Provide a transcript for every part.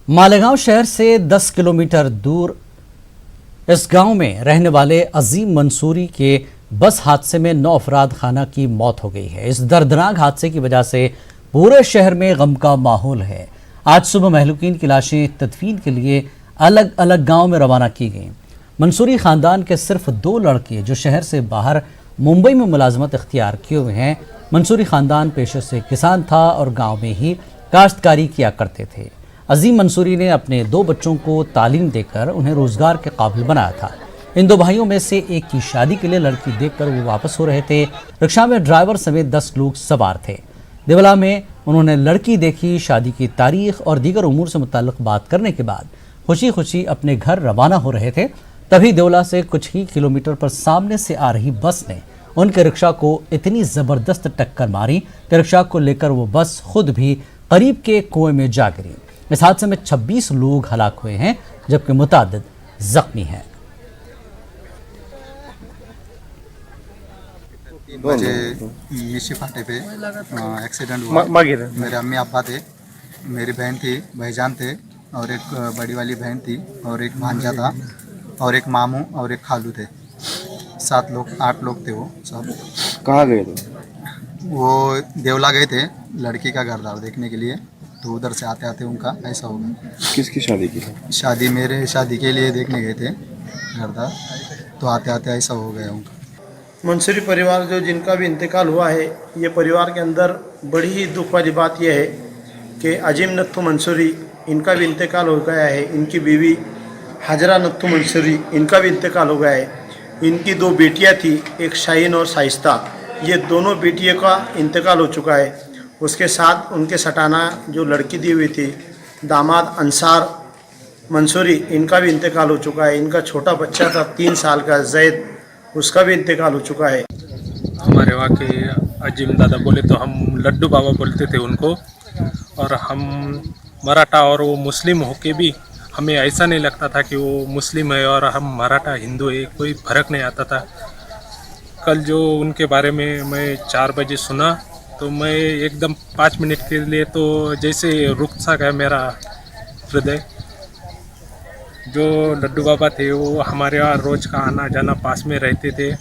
मालेगांव शहर से 10 किलोमीटर दूर इस गांव में रहने वाले अजीम मंसूरी के बस हादसे में 9 अफराद खाना की मौत हो गई है। इस दर्दनाक हादसे की वजह से पूरे शहर में गम का माहौल है। आज सुबह महलूकीन की लाशें तदफीन के लिए अलग अलग गांव में रवाना की गईं। मंसूरी खानदान के सिर्फ 2 लड़के जो शहर से बाहर मुंबई में मुलाजमत इख्तियार किए हुए हैं। मंसूरी खानदान पेशे से किसान था और गाँव में ही काश्तकारी किया करते थे। अजीम मंसूरी ने अपने 2 बच्चों को तालीम देकर उन्हें रोजगार के काबिल बनाया था। इन 2 भाइयों में से एक की शादी के लिए लड़की देखकर वो वापस हो रहे थे। रिक्शा में ड्राइवर समेत 10 लोग सवार थे। देवला में उन्होंने लड़की देखी, शादी की तारीख और दीगर उमूर से मुताल्लिक बात करने के बाद खुशी खुशी अपने घर रवाना हो रहे थे। तभी देवला से कुछ ही किलोमीटर पर सामने से आ रही बस ने उनके रिक्शा को इतनी ज़बरदस्त टक्कर मारी कि रिक्शा को लेकर वो बस खुद भी करीब के कुएं में जा गिरी। इस हादसे में 26 लोग हलाक हुए हैं जबकि मुतादिद जख्मी हैं। बजे मिशी फाटे पे एक्सीडेंट हुआ। मेरे अम्मी अब्बा थे, मेरी बहन थी, भाईजान थे और एक बड़ी वाली बहन थी और एक भांजा था और एक मामू और एक खालू थे। 7 लोग 8 लोग थे। वो सब कहाँ गए थे? वो देवला गए थे लड़की का घरदार देखने के लिए, तो उधर से आते आते उनका ऐसा हो गया। किसकी शादी की? शादी मेरे शादी के लिए देखने गए थे घरदार, तो आते आते ऐसा हो गया उनका। मंसूरी परिवार जो जिनका भी इंतकाल हुआ है, ये परिवार के अंदर बड़ी ही दुख वाली बात यह है कि अजीम नत्थू मंसूरी इनका भी इंतकाल हो गया है। इनकी बीवी हाजरा नत्थू मंसूरी इनका भी इंतकाल हो गया है। इनकी 2 बेटियां थी, एक शाहीन और शाइस्ता। ये दोनों बेटियों का इंतकाल हो चुका है। उसके साथ उनके सटाना जो लड़की दी हुई थी दामाद अंसार मंसूरी, इनका भी इंतकाल हो चुका है। इनका छोटा बच्चा था 3 साल का जैद, उसका भी इंतकाल हो चुका है। हमारे वहाँ के अजीम दादा बोले तो हम लड्डू बाबा बोलते थे उनको, और हम मराठा और वो मुस्लिम होके भी हमें ऐसा नहीं लगता था कि वो मुस्लिम है और हम मराठा हिंदू है, कोई फ़र्क नहीं आता था। कल जो उनके बारे में मैं 4 बजे सुना तो मैं एकदम 5 मिनट के लिए तो जैसे रुक सा गया मेरा हृदय। जो लड्डू बाबा थे वो हमारे यहाँ रोज़ का आना जाना पास में रहते थे।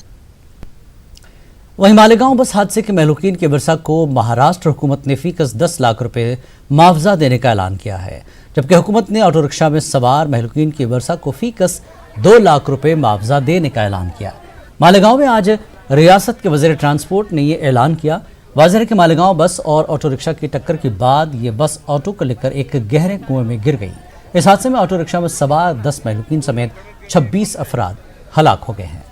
वहीं मालेगांव बस हादसे के महलूकीन के वर्षा को महाराष्ट्र हुकूमत ने फीकस 10 लाख रुपए मुआवजा देने का ऐलान किया है, जबकि हुकूमत ने ऑटो रिक्शा में सवार महलूकीन की वर्षा को फीकस 2 लाख रुपए मुआवजा देने का ऐलान किया। मालेगांव में आज रियासत के वज़ीर ट्रांसपोर्ट ने यह ऐलान किया। वाज़ेह है कि मालेगांव बस और ऑटो रिक्शा की टक्कर के बाद ये बस ऑटो को लेकर एक गहरे कुएं में गिर गई। इस हादसे में ऑटो रिक्शा में सवार 10 महलूकीन समेत 26 अफराद हलाक हो गए हैं।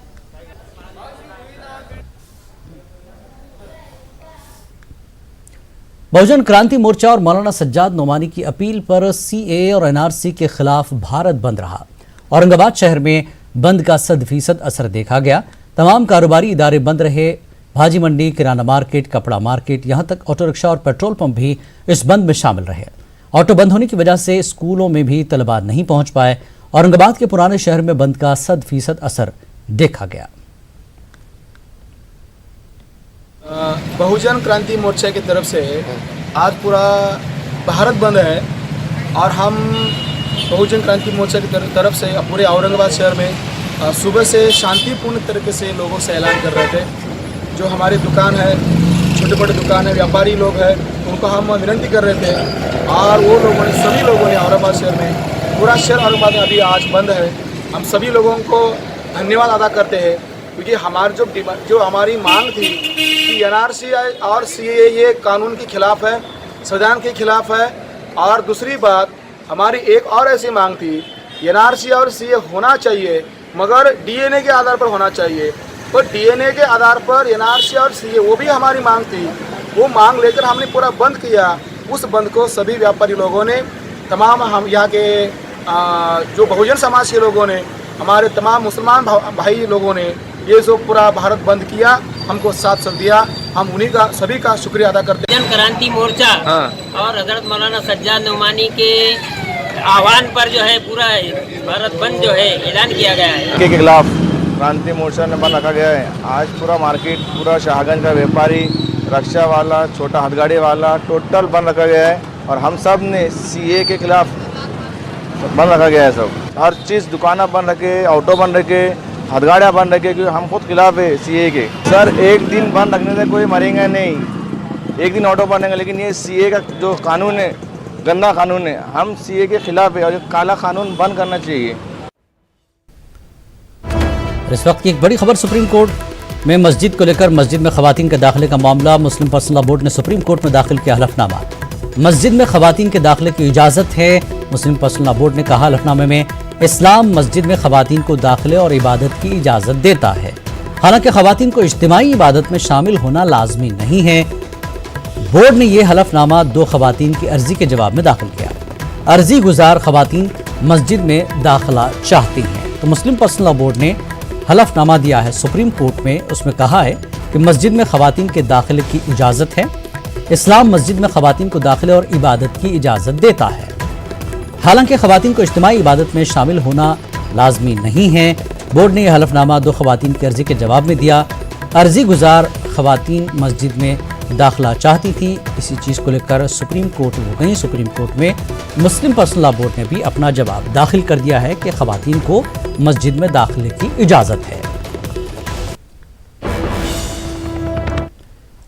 बहुजन क्रांति मोर्चा और मौलाना सज्जाद नोमानी की अपील पर सीएए और एनआरसी के खिलाफ भारत बंद रहा। औरंगाबाद शहर में बंद का 100% असर देखा गया। तमाम कारोबारी इदारे बंद रहे। भाजी मंडी, किराना मार्केट, कपड़ा मार्केट, यहां तक ऑटो रिक्शा और पेट्रोल पंप भी इस बंद में शामिल रहे। ऑटो बंद होने की वजह से स्कूलों में भी तलबा नहीं पहुंच पाए। औरंगाबाद के पुराने शहर में बंद का 100% असर देखा गया। बहुजन क्रांति मोर्चा की तरफ से आज पूरा भारत बंद है और हम बहुजन क्रांति मोर्चा की तरफ से पूरे औरंगाबाद शहर में सुबह से शांतिपूर्ण तरीके से लोगों से ऐलान कर रहे थे। जो हमारी दुकान है, छोटे बड़े दुकान है, व्यापारी लोग हैं, उनको हम विनती कर रहे थे और वो लोगों ने, सभी लोगों ने औरंगाबाद शहर में, पूरा शहर औरंगाबाद में अभी आज बंद है। हम सभी लोगों को धन्यवाद अदा करते हैं क्योंकि हमारी जो हमारी मांग थी कि एनआरसी और सीएए कानून के खिलाफ है, संविधान के खिलाफ है। और दूसरी बात, हमारी एक और ऐसी मांग थी, एनआरसी और सीएए होना चाहिए मगर डीएनए के आधार पर होना चाहिए। तो डीएनए के आधार पर एनआरसी और सीएए, वो भी हमारी मांग थी। वो मांग लेकर हमने पूरा बंद किया। उस बंद को सभी व्यापारी लोगों ने, तमाम हम यहाँ के जो बहुजन समाज के लोगों ने, हमारे तमाम मुसलमान भाई लोगों ने ये जो पूरा भारत बंद किया, हमको साथ दिया। हम उन्हीं का, सभी का शुक्रिया अदा करते हैं। जन क्रांति मोर्चा और हजरत मौलाना सज्जाद नोमानी के आह्वान पर जो है पूरा भारत बंद जो है ऐलान किया गया है। के खिलाफ क्रांति मोर्चा ने बंद रखा गया है। आज पूरा मार्केट, पूरा शाहगंज का व्यापारी, रिक्शा वाला, छोटा हाथगाड़ी वाला टोटल बंद रखा गया है और हम सब ने सीए के खिलाफ बंद रखा गया है सब। हर चीज़ दुकानें बंद रखे, ऑटो बंद रखे, हथगाड़ियाँ बंद रखे, क्योंकि हम खुद खिलाफ है सीए के। सर एक दिन बंद रखने से कोई मरेंगे नहीं, एक दिन ऑटो बंद रहेंगे, लेकिन ये सीए का जो कानून है गंदा कानून है, हम सीए के खिलाफ है और ये काला कानून बंद करना चाहिए। इस वक्त की एक बड़ी खबर सुप्रीम कोर्ट में मस्जिद को लेकर मस्जिद में खवातीन के दाखिले का मामला। मुस्लिम पर्सनल लॉ बोर्ड ने सुप्रीम कोर्ट में दाखिल किया हलफनामा। मस्जिद में खवातीन के दाखिले की इजाज़त है। मुस्लिम पर्सनल लॉ बोर्ड ने कहा हलफनामे में इस्लाम मस्जिद में खवातीन को दाखिले और इबादत की इजाज़त देता है। हालांकि खवातीन को इज्तिमाई इबादत में शामिल होना लाजमी नहीं है। बोर्ड ने यह हलफनामा 2 खवातीन की अर्जी के जवाब में दाखिल किया। अर्जी गुजार खवातीन मस्जिद में दाखिला चाहती हैं तो मुस्लिम पर्सनल लॉ बोर्ड ने हलफनामा दिया है सुप्रीम कोर्ट में। उसमें कहा है कि मस्जिद में खवातीन के दाखिले की इजाज़त है। इस्लाम मस्जिद में खवातीन को दाखिले और इबादत की इजाज़त देता है। हालांकि खवातीन को इज्तिमाई इबादत में शामिल होना लाजमी नहीं है। बोर्ड ने यह हलफनामा 2 खवातीन की अर्जी के जवाब में दिया। अर्जी गुजार खवातीन मस्जिद में दाखिला चाहती थी। इसी चीज़ को लेकर सुप्रीम कोर्ट हो गई। सुप्रीम कोर्ट में मुस्लिम पर्सनल लॉ बोर्ड ने भी अपना जवाब दाखिल कर दिया है कि खवातीन को मस्जिद में दाखिले की इजाज़त है।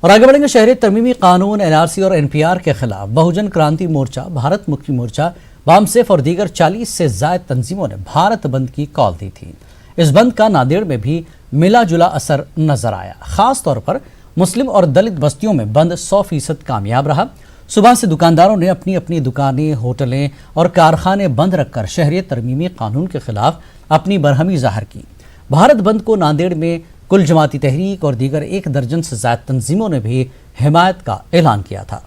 और आगे बढ़ेंगे। शहरी तरमीमी कानून एनआरसी और एनपीआर के खिलाफ बहुजन क्रांति मोर्चा, भारत मुक्ति मोर्चा, वामसेफ और दीगर 40 से ज़ायद तंजीमों ने भारत बंद की कॉल दी थी। इस बंद का नांदेड़ में भी मिला जुला असर नजर आया। खास तौर पर मुस्लिम और दलित बस्तियों में बंद 100% कामयाब रहा। सुबह से दुकानदारों ने अपनी अपनी दुकानें, होटलें और कारखाने बंद रखकर शहरी तरमीमी कानून के खिलाफ अपनी बरहमी जाहिर की। भारत बंद को नांदेड़ में कुल जमाती तहरीक और दीगर 1 दर्जन से ज़्यादा तंजीमों ने भी हिमायत का ऐलान किया था।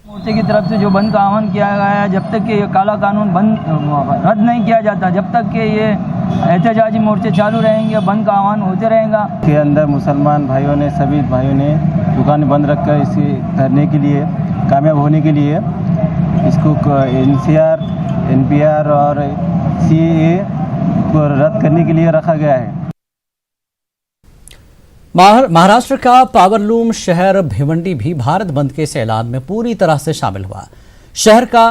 मोर्चे की तरफ से जो बंद का आह्वान किया गया है, जब तक कि ये काला कानून बंद रद्द नहीं किया जाता, जब तक कि ये एहतजाजी मोर्चे चालू रहेंगे, बंद का आह्वान होते रहेगा। के अंदर मुसलमान भाइयों ने, सभी भाइयों ने दुकान बंद रखकर इसे करने के लिए, कामयाब होने के लिए इसको एनसीआर, एनपीआर और सीएए को रद्द करने के लिए रखा गया है। महाराष्ट्र का पावरलूम शहर भिवंडी भी भारत बंद के इस ऐलान में पूरी तरह से शामिल हुआ। शहर का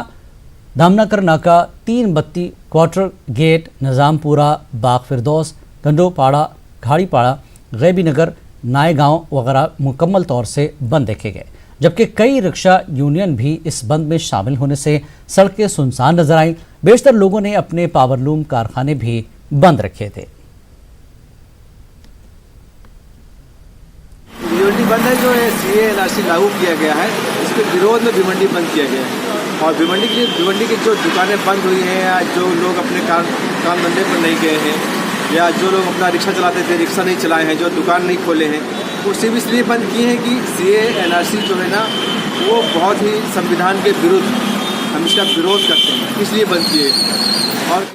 धामनगर नाका, 3 बत्ती, क्वार्टर गेट, निज़ामपुरा, बाग फिरदौस, गंडोपाड़ा, घाड़ीपाड़ा, गैबी नगर, नायगांव वगैरह मुकम्मल तौर से बंद देखे गए, जबकि कई रिक्शा यूनियन भी इस बंद में शामिल होने से सड़कें सुनसान नजर आईं। बेशतर लोगों ने अपने पावरलूम कारखाने भी बंद रखे थे। भिवंडी बंद है, जो है सीए एनआरसी लागू किया गया है, इसके विरोध में भिवंडी बंद किया गया है। और भिवंडी की जो दुकानें बंद हुई हैं, या जो लोग अपने काम धंधे पर नहीं गए हैं, या जो लोग अपना रिक्शा चलाते थे रिक्शा नहीं चलाए हैं, जो दुकान नहीं खोले हैं, वो सिर्फ इसलिए बंद किए हैं कि सीए एनआरसी जो है ना, वो बहुत ही संविधान के विरुद्ध, हम इसका विरोध करते हैं, इसलिए बंद किए। और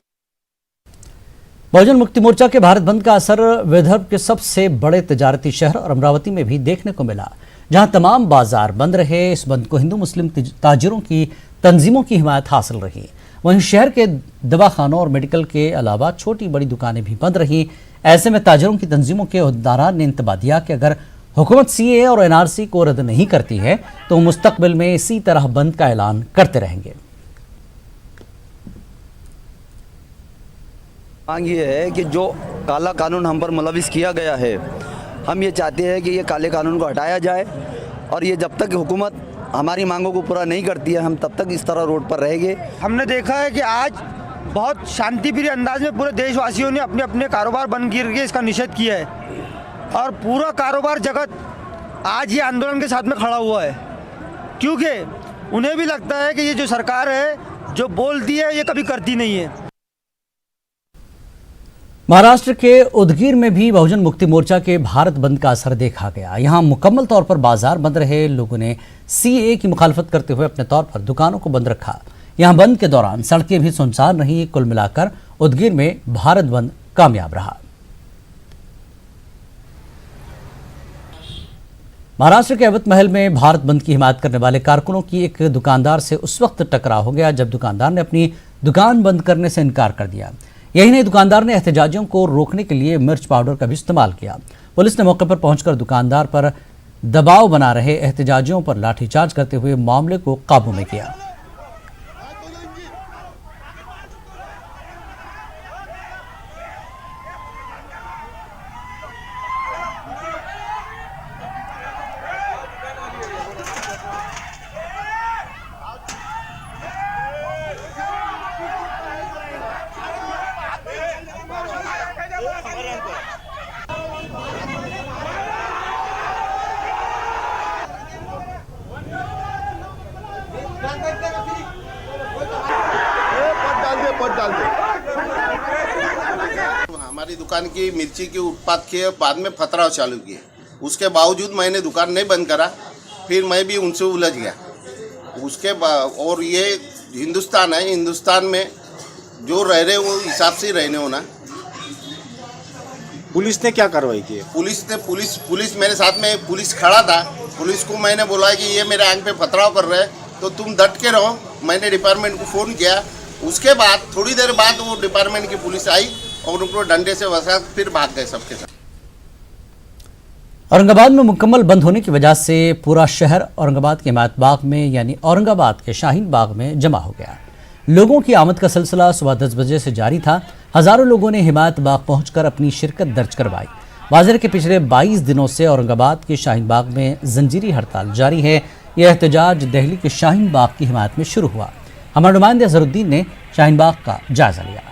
बहुजन मुक्ति मोर्चा के भारत बंद का असर विदर्भ के सबसे बड़े तजारती शहर और अमरावती में भी देखने को मिला, जहां तमाम बाजार बंद रहे। इस बंद को हिंदू मुस्लिम ताजिरों की तंजीमों की हिमायत हासिल रही। वहीं शहर के दवाखानों और मेडिकल के अलावा छोटी बड़ी दुकानें भी बंद रही। ऐसे में ताजिरों की तंजीमों के अहदेदारान ने इंतबाह दिया कि अगर हुकूमत सीए और एनआरसी को रद्द नहीं करती है तो मुस्तकबिल में इसी तरह बंद का ऐलान करते रहेंगे। मांग ये है कि जो काला कानून हम पर मुलविस किया गया है, हम ये चाहते हैं कि ये काले कानून को हटाया जाए, और ये जब तक हुकूमत हमारी मांगों को पूरा नहीं करती है, हम तब तक इस तरह रोड पर रहेंगे। हमने देखा है कि आज बहुत शांतिप्रिय अंदाज में पूरे देशवासियों ने अपने अपने कारोबार बंद करके इसका निषेध किया है, और पूरा कारोबार जगत आज ये आंदोलन के साथ में खड़ा हुआ है, क्योंकि उन्हें भी लगता है कि ये जो सरकार है, जो बोलती है, ये कभी करती नहीं है। महाराष्ट्र के उदगीर में भी बहुजन मुक्ति मोर्चा के भारत बंद का असर देखा गया। यहां मुकम्मल तौर पर बाजार बंद रहे। लोगों ने सीए की मुखालफत करते हुए अपने तौर पर दुकानों को बंद रखा। यहां बंद के दौरान सड़कें भी सुनसान रही। कुल मिलाकर उदगीर में भारत बंद कामयाब रहा। महाराष्ट्र के अवध महल में भारत बंद की हिमायत करने वाले कारकुनों की एक दुकानदार से उस वक्त टकराव हो गया जब दुकानदार ने अपनी दुकान बंद करने से इनकार कर दिया। यही नहीं, दुकानदार ने एहतजाजियों को रोकने के लिए मिर्च पाउडर का भी इस्तेमाल किया। पुलिस ने मौके पर पहुंचकर दुकानदार पर दबाव बना रहे एहतजाजियों पर लाठीचार्ज करते हुए मामले को काबू में किया। हमारी दुकान की मिर्ची की उत्पाद के बाद में पथराव चालू किए। उसके बावजूद मैंने दुकान नहीं बंद करा, फिर मैं भी उनसे उलझ गया। उसके और ये हिंदुस्तान है, हिंदुस्तान में जो रह रहे वो हिसाब से रहने होना। पुलिस ने क्या कार्रवाई की? पुलिस मेरे साथ में पुलिस खड़ा था। पुलिस को मैंने बोला कि ये मेरे आंख पे पथराव कर रहे हैं तो तुम डट के रहो। मैंने डिपार्टमेंट को फ़ोन किया। उसके बाद थोड़ी देर बाद वो डिपार्टमेंट की पुलिस आई और उनको डंडे से वसा, फिर भाग गए सबके साथ। औरंगाबाद में मुकम्मल बंद होने की वजह से पूरा शहर औरंगाबाद के हिमायत बाग में यानी औरंगाबाद के शाहीन बाग में जमा हो गया। लोगों की आमद का सिलसिला सुबह 10 बजे से जारी था। हजारों लोगों ने हिमायत बाग पहुंचकर अपनी शिरकत दर्ज करवाई। वाज़ेह के पिछले 22 दिनों से औरंगाबाद के शाहीन बाग में जंजीरी हड़ताल जारी है। यह एहतजाज दिल्ली के शाहीन बाग की हिमायत में शुरू हुआ। हमारे नुमाइंदे अजहरुद्दीन ने शाहीन बाग का जायजा लिया।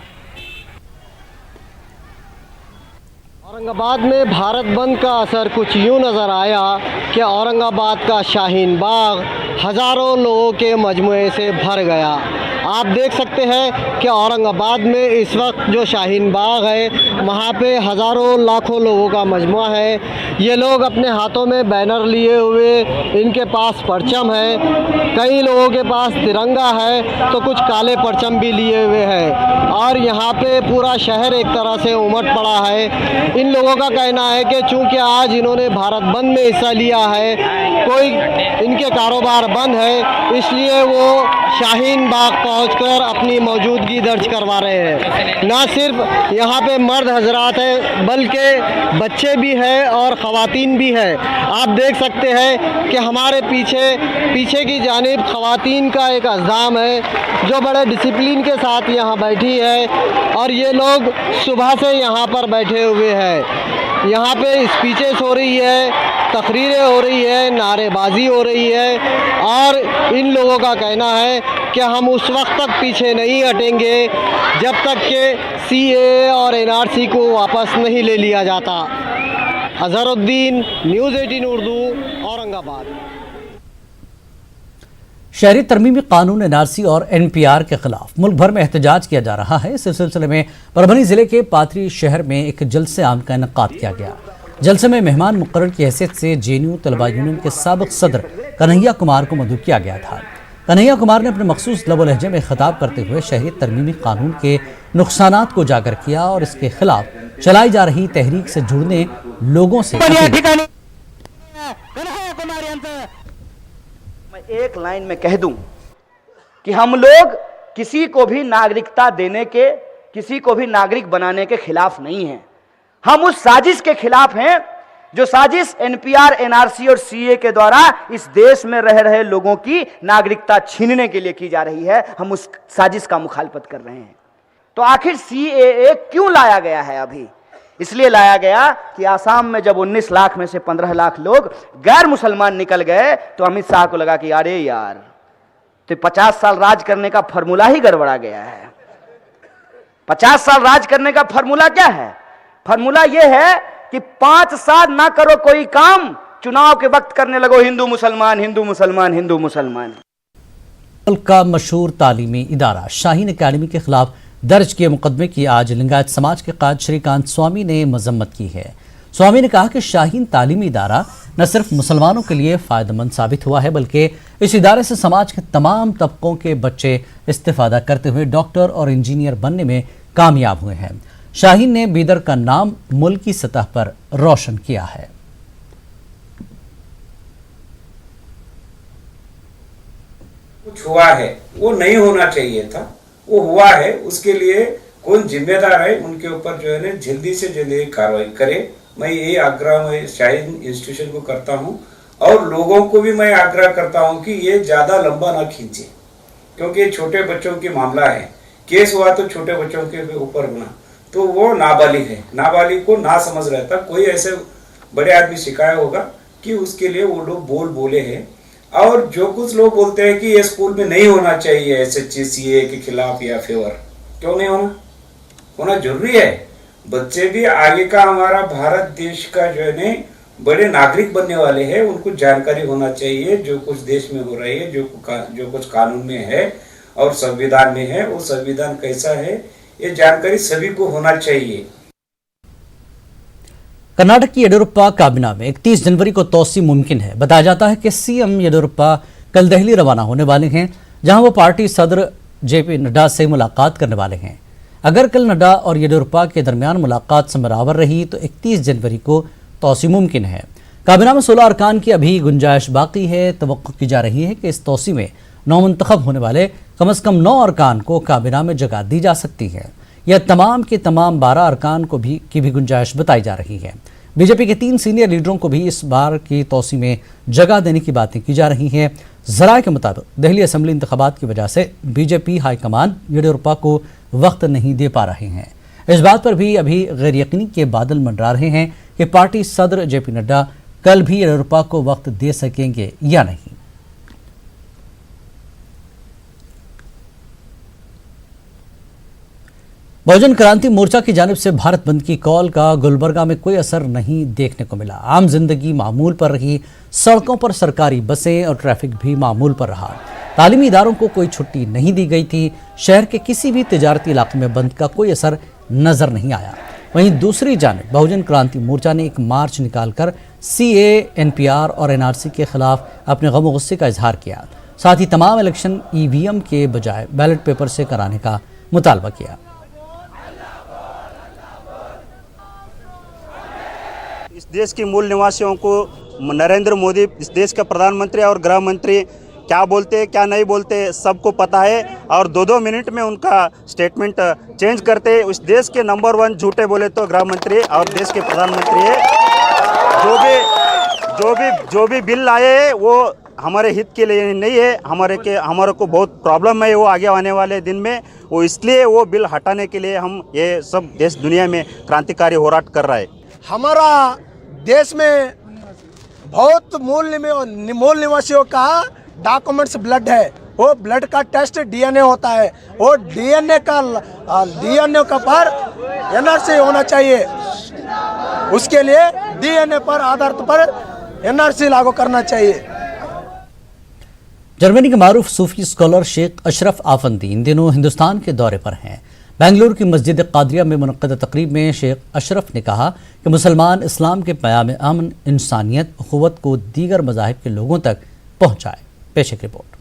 औरंगाबाद में भारत बंद का असर कुछ यूँ नज़र आया कि औरंगाबाद का शाहीन बाग हज़ारों लोगों के मजमुए से भर गया। आप देख सकते हैं कि औरंगाबाद में इस वक्त जो शाहीन बाग है वहाँ पे हज़ारों लाखों लोगों का मजमुआ है। ये लोग अपने हाथों में बैनर लिए हुए, इनके पास परचम है, कई लोगों के पास तिरंगा है तो कुछ काले परचम भी लिए हुए हैं और यहाँ पे पूरा शहर एक तरह से उमड़ पड़ा है। इन लोगों का कहना है कि चूँकि आज इन्होंने भारत बंद में हिस्सा लिया है, कोई इनके कारोबार बंद है, इसलिए वो शाहीन बाग पहुंचकर अपनी मौजूदगी दर्ज करवा रहे हैं। ना सिर्फ यहाँ पे मर्द हजरात हैं बल्कि बच्चे भी हैं और ख़वातीन भी हैं। आप देख सकते हैं कि हमारे पीछे की जानिब ख़वातीन का एक अज़ाम है जो बड़े डिसिप्लिन के साथ यहाँ बैठी है और ये लोग सुबह से यहाँ पर बैठे हुए हैं। यहाँ पे स्पीचेस हो रही है, तकरीरें हो रही है, नारेबाजी हो रही है और इन लोगों का कहना है कि हम उस वक्त तक पीछे नहीं हटेंगे जब तक कि सीएए और एनआरसी को वापस नहीं ले लिया जाता। अजहरुद्दीन, न्यूज़ 18 उर्दू, औरंगाबाद। शहरी तरमीमी कानून एनआरसी और एनपीआर के खिलाफ मुल्क भर में एहतजाज किया जा रहा है। इस सिलसिले में परभनी जिले के पाथरी शहर में एक जलसे आम का इनेकाद किया गया। जलसे में मेहमान मुकर्रर की हैसियत से जेएनयू तलबा यूनियन के साबिक सदर कन्हैया कुमार को मदऊ किया गया था। कन्हैया कुमार ने अपने मखसूस लबो लहजे में खिताब करते हुए शहरी तरमीमी कानून के नुकसानात को उजागर किया और इसके खिलाफ चलाई जा रही तहरीक से जुड़ने लोगों से मैं एक लाइन में कह दूं कि हम लोग किसी को भी नागरिकता देने के, किसी को भी नागरिक बनाने के खिलाफ नहीं हैं। हम उस साजिश के खिलाफ हैं जो साजिश एनपीआर, एनआरसी और सीए के द्वारा इस देश में रह रहे लोगों की नागरिकता छीनने के लिए की जा रही है। हम उस साजिश का मुखालफत कर रहे हैं। तो आखिर सीएए क्यों लाया गया है? अभी इसलिए लाया गया कि आसाम में जब 19 लाख में से 15 लाख लोग गैर मुसलमान निकल गए तो अमित शाह को लगा कि अरे यार, तो 50 साल राज करने का फॉर्मूला ही गड़बड़ा गया है। 50 साल राज करने का फॉर्मूला क्या है? फॉर्मूला यह है कि 5 साल ना करो कोई काम, चुनाव के वक्त करने लगो हिंदू मुसलमान, हिंदू मुसलमान, हिंदू मुसलमान। का मशहूर तालीमी इदारा शाहीन अकेडमी के खिलाफ दर्ज किए मुकदमे की आज लिंगायत समाज के कायद श्रीकांत स्वामी ने मजम्मत की है। स्वामी ने कहा कि शाहीन तालीमी इदारा न सिर्फ मुसलमानों के लिए फ़ायदेमंद साबित हुआ है बल्कि इस इदारे से समाज के तमाम तबकों के बच्चे इस्तेफादा करते हुए डॉक्टर और इंजीनियर बनने में कामयाब हुए हैं। शाहीन ने बीदर का नाम मुल्की सतह पर रोशन किया है। कुछ हुआ है वो नहीं होना चाहिए था, वो हुआ है, उसके लिए कौन जिम्मेदार है उनके ऊपर जो है ना जल्दी से जल्दी कार्रवाई करे। मैं ये आग्रह मैं शाहीन इंस्टीट्यूशन को करता हूँ और लोगों को भी मैं आग्रह करता हूँ कि ये ज्यादा लंबा ना खींचे, क्योंकि ये छोटे बच्चों की मामला है। केस हुआ तो छोटे बच्चों के ऊपर बना, तो वो नाबालिग है, नाबालिग को ना समझ रहता। कोई ऐसे बड़े आदमी शिकायत होगा कि उसके लिए वो लोग बोले हैं। और जो कुछ लोग बोलते हैं कि ये स्कूल में नहीं होना चाहिए ऐसे चीज सीए के खिलाफ या फेवर, क्यों नहीं होना जरूरी है। बच्चे भी आगे का हमारा भारत देश का जो है ने बड़े नागरिक बनने वाले हैं, उनको जानकारी होना चाहिए जो कुछ देश में हो रही है, जो कुछ कानून में है और संविधान में है, वो संविधान कैसा है ये जानकारी सभी को होना चाहिए। कर्नाटक की येडियुरप्पा काबीना में 31 जनवरी को तोसी मुमकिन है। बताया जाता है कि सीएम येडियुरप्पा कल दिल्ली रवाना होने वाले हैं, जहां वो पार्टी सदर जेपी नड्डा से मुलाकात करने वाले हैं। अगर कल नड्डा और येडियुरप्पा के दरमियान मुलाकात से बराबर रही तो 31 जनवरी को तोसी मुमकिन है। काबीना में 16 अरकान की अभी गुंजाइश बाकी है। तवक्को की जा रही है कि इस तोसी में नौमुंतखब होने वाले कम से कम 9 अरकान को काबीना में जगह दी जा सकती है। यह तमाम के तमाम 12 अरकान को की भी गुंजाइश बताई जा रही है। बीजेपी के 3 सीनियर लीडरों को भी इस बार की तोसी में जगह देने की बातें की जा रही हैं। जराये के मुताबिक दिल्ली असेंबली इंतखाबात की वजह से बीजेपी हाईकमान येडियुरप्पा को वक्त नहीं दे पा रहे हैं। इस बात पर भी अभी गैर यकीनी के बादल मंडरा रहे हैं कि पार्टी सदर जेपी नड्डा कल भी येडियुरप्पा को वक्त दे सकेंगे या नहीं। बहुजन क्रांति मोर्चा की जानिब से भारत बंद की कॉल का गुलबर्गा में कोई असर नहीं देखने को मिला। आम जिंदगी मामूल पर रही, सड़कों पर सरकारी बसें और ट्रैफिक भी मामूल पर रहा। तालीमी इदारों को कोई छुट्टी नहीं दी गई थी। शहर के किसी भी तिजारती इलाके में बंद का कोई असर नजर नहीं आया। वहीं दूसरी जानिब बहुजन क्रांति मोर्चा ने एक मार्च निकालकर सीए, एनपीआर और एनआरसी के खिलाफ अपने गम गुस्से का इजहार किया। साथ ही तमाम इलेक्शन ईवीएम के बजाय बैलेट पेपर से कराने का मुतालबा किया। इस देश के मूल निवासियों को नरेंद्र मोदी, इस देश के प्रधानमंत्री और गृह मंत्री क्या बोलते क्या नहीं बोलते सबको पता है, और 2-2 मिनट में उनका स्टेटमेंट चेंज करते। उस देश के नंबर 1 झूठे बोले तो गृह मंत्री और देश के प्रधानमंत्री है। जो भी बिल लाए हैं वो हमारे हित के लिए नहीं है। हमारे को बहुत प्रॉब्लम है वो आगे आने वाले दिन में, वो इसलिए वो बिल हटाने के लिए हम ये सब देश दुनिया में क्रांतिकारी होराट कर रहा है। हमारा देश में बहुत मूल निवासियों का डॉक्यूमेंट्स ब्लड है। वो ब्लड का टेस्ट डीएनए होता है। वो डीएनए का पर एनआरसी होना चाहिए। उसके लिए डीएनए पर आधार पर एनआरसी लागू करना चाहिए। जर्मनी के मारूफ सूफी स्कॉलर शेख अशरफ आफंदी इन दिनों हिंदुस्तान के दौरे पर हैं। बेंगलुरु की मस्जिद कादरिया में मुनक्कद तकरीब में शेख अशरफ ने कहा कि मुसलमान इस्लाम के प्याम अमन, इंसानियत, अखुवत को दीगर मज़ाहिब के लोगों तक पहुँचाए। पेश एक रिपोर्ट।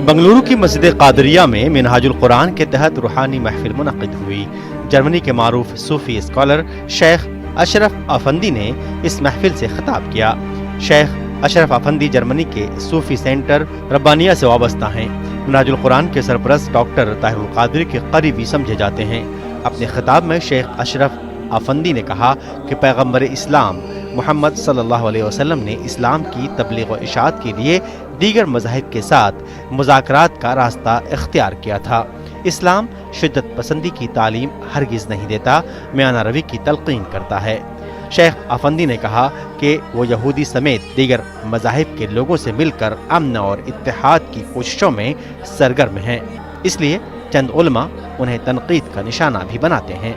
बेंगलुरु की मस्जिद कादरिया में मिनहाजुल कुरान के तहत रूहानी महफिल मुनक्किद हुई। जर्मनी के मारूफ सूफी स्कॉलर शेख अशरफ आफंदी ने इस महफिल से खिताब किया। शेख अशरफ आफंदी जर्मनी के सूफी सेंटर रब्बानिया से वाबस्ता हैं। मिनहाजुल कुरान के सरपरस्त डॉक्टर ताहिरुल कादरी के करीबी समझे जाते हैं। अपने खिताब में शेख अशरफ आफंदी ने कहा कि पैगम्बर इस्लाम मोहम्मद सल्लल्लाहु अलैहि वसल्लम ने इस्लाम की तबलीग व इशाअत के लिए दीगर मज़ाहिब के साथ मुज़ाकरात का रास्ता इख्तियार किया था। इस्लाम शिद्दत पसंदी की तालीम हरगिज़ नहीं देता, मियाना रवी की तलक़ीन करता है। शेख आफंदी ने कहा कि वो यहूदी समेत दीगर मज़ाहिब के लोगों से मिलकर अमन और इत्तेहाद की कोशिशों में सरगर्म हैं। इसलिए चंद उलमा उन्हें तनकीद का निशाना भी बनाते हैं।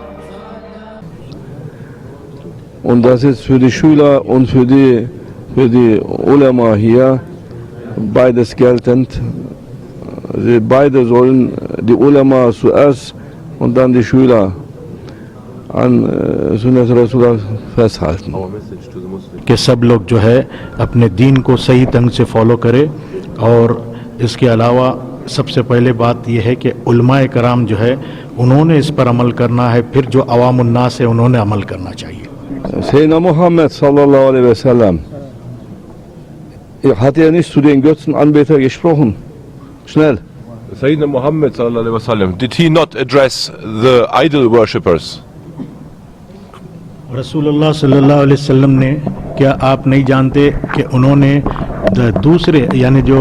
Und das ist für die Schüler und für die Ulema hier beides geltend. Beide sollen, die Ulema zuerst und dann die Schüler, an सुन्नत रसूल फैसhalten। कि सब लोग जो है अपने दीन को सही ढंग से फॉलो करें, और इसके अलावा सबसे पहले बात यह है कि उलमाए कराम जो है उन्होंने इस पर अमल करना है, फिर जो अवामुन्नास है उन्होंने अमल करना चाहिए। Seyyidina Muhammed sallallahu aleyhi ve sellem hat er nicht zu den Götzenanbetern gesprochen? Schnell. Sayyidina Muhammad sallallahu alaihi wasallam, did he not address the idol worshippers? रसूलुल्लाह सल्लल्लाहु अलैहि वसल्लम ने, क्या आप नहीं जानते कि उन्होंने दूसरे यानी जो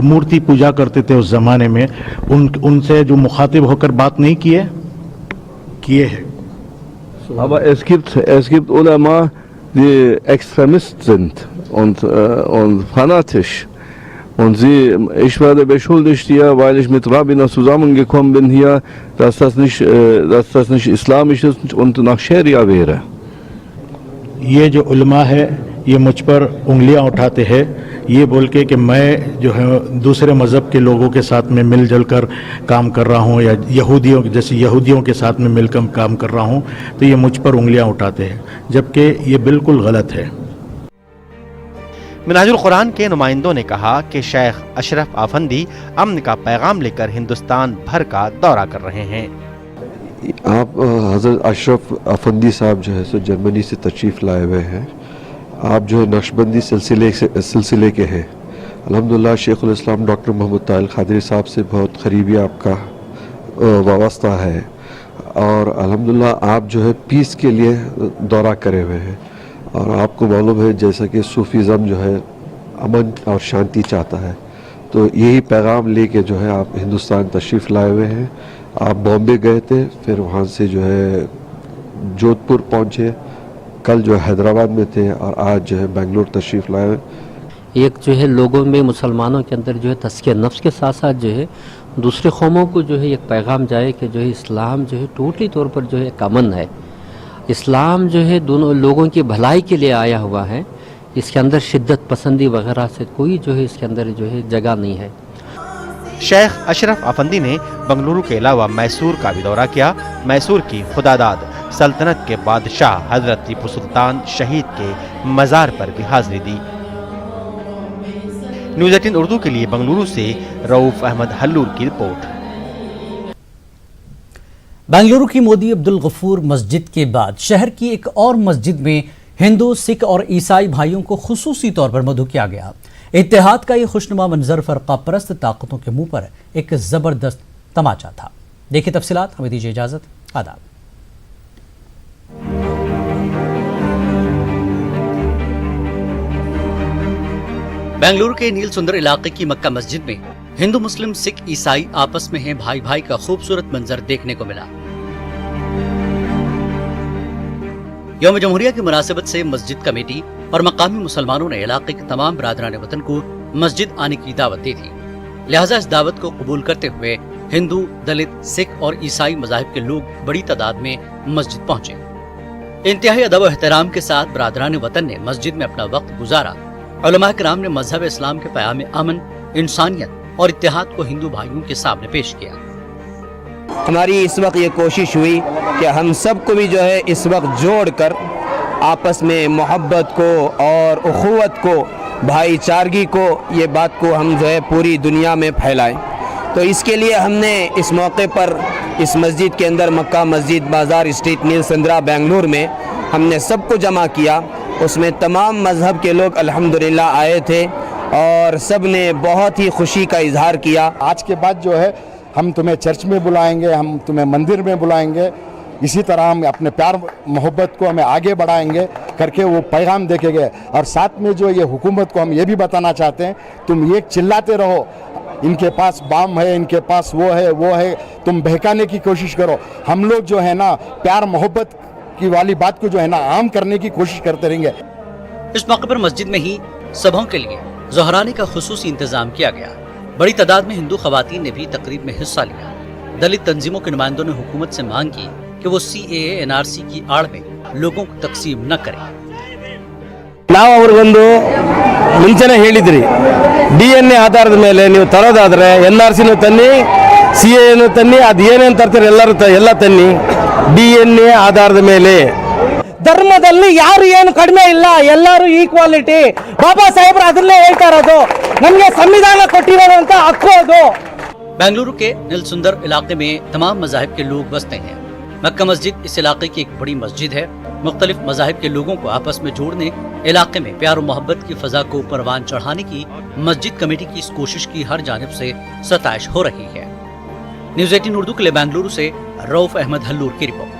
मूर्ति पूजा करते थे उस ज़माने में उनसे जो मुखातिब होकर बात नहीं किए हैं। Aber es gibt Ulama, die Extremist sind und fanatisch. Und ich werde beschuldigt hier, weil ich mit Rabbiner zusammengekommen bin hier, dass das nicht islamisch ist und nach Scharia wäre. ये जो उलमा है ये मुझ पर उंगलियां उठाते हैं ये बोल के कि मैं जो है दूसरे मज़हब के लोगों के साथ में मिलजुल कर काम कर रहा हूँ या यहूदियों के साथ में मिलकर काम कर रहा हूँ, तो ये मुझ पर उंगलियाँ उठाते हैं, जबकि ये बिल्कुल गलत है। मिनहाजुल कुरान के नुमाइंदों ने कहा कि शेख अशरफ अफंदी अमन का पैगाम लेकर हिंदुस्तान भर का दौरा कर रहे हैं। आप हज़रत अशरफ अफंदी साहब जो है सो जर्मनी से तशरीफ़ लाए हुए हैं। आप जो है नक्शबंदी सिलसिले के हैं। अल्हम्दुलिल्लाह शेखुल इस्लाम डॉक्टर मोहम्मद ताहिल क़ादरी साहब से बहुत क़रीबी आपका वाबस्ता है और अल्हम्दुलिल्लाह आप जो है पीस के लिए दौरा करे हुए हैं और आपको मालूम है जैसा कि सूफीज़म जो है अमन और शांति चाहता है, तो यही पैगाम लेके जो है आप हिंदुस्तान तशरीफ़ लाए हुए हैं। आप बॉम्बे गए थे, फिर वहाँ से जो है जोधपुर पहुँचे, कल जो हैदराबाद में थे और आज जो है बेंगलुरु तशरीफ़ लाए। एक जो है लोगों में मुसलमानों के अंदर जो है तज़किया नफ्स के साथ साथ जो है दूसरे कौमों को जो है एक पैगाम जाए कि जो है इस्लाम जो है टोटली तौर पर जो है एक अमन है। इस्लाम जो है दोनों लोगों की भलाई के लिए आया हुआ है। इसके अंदर शिद्दत पसंदी वगैरह से कोई जो है इसके अंदर जो है जगह नहीं है। शेख अशरफ अफंदी ने बंगलुरु के अलावा मैसूर का भी दौरा किया। मैसूर की खुदादाद सल्तनत के बादशाह हजरत टीपू सुल्तान शहीद के मज़ार पर भी हाजिरी दी। न्यूज़ 18 उर्दू के लिए बंगलुरु से रऊफ अहमद हल्लूर की रिपोर्ट। बेंगलुरु की मोदी अब्दुल गफूर मस्जिद के बाद शहर की एक और मस्जिद में हिंदू, सिख और ईसाई भाइयों को खुसूसी तौर पर मदऊ किया गया। इत्तेहाद का ये खुशनुमा मंजर फरका परस्त ताकतों के मुंह पर एक जबरदस्त तमाचा था। देखिए तफसीलात, हमें दीजिए इजाजत। आदाब। बेंगलुरु के नील सुंदर इलाके की मक्का मस्जिद में हिंदू, मुस्लिम, सिख, ईसाई आपस में हैं भाई भाई का खूबसूरत मंजर देखने को मिला। यौम जमहूरिया की मुनासिबत से मस्जिद कमेटी और मकामी मुसलमानों ने इलाके के तमाम बरादरान वतन को मस्जिद आने की दावत दी थी। लिहाजा इस दावत को कबूल करते हुए हिंदू, दलित, सिख और ईसाई मज़ाहिब के लोग बड़ी तादाद में मस्जिद पहुंचे। इंतहाई अदब और एहतराम के साथ बरादरान वतन ने मस्जिद में अपना वक्त गुजारा। उलमा किराम ने मजहब इस्लाम के प्याम अमन, इंसानियत और इत्तेहाद को हिंदू भाइयों के सामने पेश किया। हमारी इस वक्त ये कोशिश हुई कि हम सबको भी जो है इस वक्त जोड़कर आपस में मोहब्बत को और उखुवत को, भाईचारगी को, ये बात को हम जो है पूरी दुनिया में फैलाएं। तो इसके लिए हमने इस मौके पर इस मस्जिद के अंदर मक्का मस्जिद बाज़ार स्ट्रीट नील संद्रा बेंगलुरु में हमने सबको जमा किया। उसमें तमाम मज़हब के लोग अल्हम्दुलिल्लाह आए थे और सब ने बहुत ही खुशी का इजहार किया। आज के बाद जो है हम तुम्हें चर्च में बुलाएंगे, हम तुम्हें मंदिर में बुलाएंगे, इसी तरह हम अपने प्यार मोहब्बत को हमें आगे बढ़ाएंगे करके वो पैगाम देके गए। और साथ में जो ये हुकूमत को हम ये भी बताना चाहते हैं, तुम ये चिल्लाते रहो इनके पास बम है, इनके पास वो है, तुम बहकाने की कोशिश करो। हम लोग जो है ना प्यार मोहब्बत की वाली बात को जो है ना आम करने की कोशिश करते रहेंगे। इस मौके पर मस्जिद में ही सभाओं के लिए ज़ोहराने का खुसूसी इंतजाम किया गया। बड़ी तादाद में हिंदू खवातीन ने भी तकरीब में हिस्सा लिया। दलित तंजीमों के नुमाइंदों ने हुकूमत से मांग की कि वो CAA NRC की आड़ में लोगों को तकसीम न करें। ನಾವು ಅವರಿಗೊಂದು ಮುಂಚೆನೇ ಹೇಳಿದ್ರಿ, DNA ಆಧಾರದ ಮೇಲೆ ನೀವು ತರೋದಾದ್ರೆ NRCನೂ ತನ್ನಿ, CAAನೂ ತನ್ನಿ, ಅದು ಏನೇನು ತರ್ತಾರೆ ಎಲ್ಲ ತನ್ನಿ, DNA ಆಧಾರದ ಮೇಲೆ। ಧರ್ಮದಲ್ಲಿ ಯಾರು ಏನು ಕಡಿಮೆ ಇಲ್ಲ, ಎಲ್ಲರೂ ಈಕ್ವಾಲಿಟಿ। ಬಾಬಾ ಸಾಹೇಬ್ರು ಅದನ್ನೇ ಹೇಳ್ತಾ ಇರೋದು, ನಮಗೆ ಸಂವಿಧಾನ ಕೊಟ್ಟಿರೋದು ಅಂತ ಹಕ್ಕು ಅದು। बेंगलुरु के नील सुंदर इलाके में तमाम मज़ाहिब के लोग बसते हैं। मक्का मस्जिद इस इलाके की एक बड़ी मस्जिद है। मुख्तलिफ मज़ाहिब के लोगों को आपस में जोड़ने, इलाके में प्यार और मोहब्बत की फ़ज़ा को परवान चढ़ाने की मस्जिद कमेटी की इस कोशिश की हर जानिब से सताइश हो रही है। न्यूज़ 18 उर्दू के लिए बेंगलुरु से रऊफ अहमद हल्लूर की रिपोर्ट।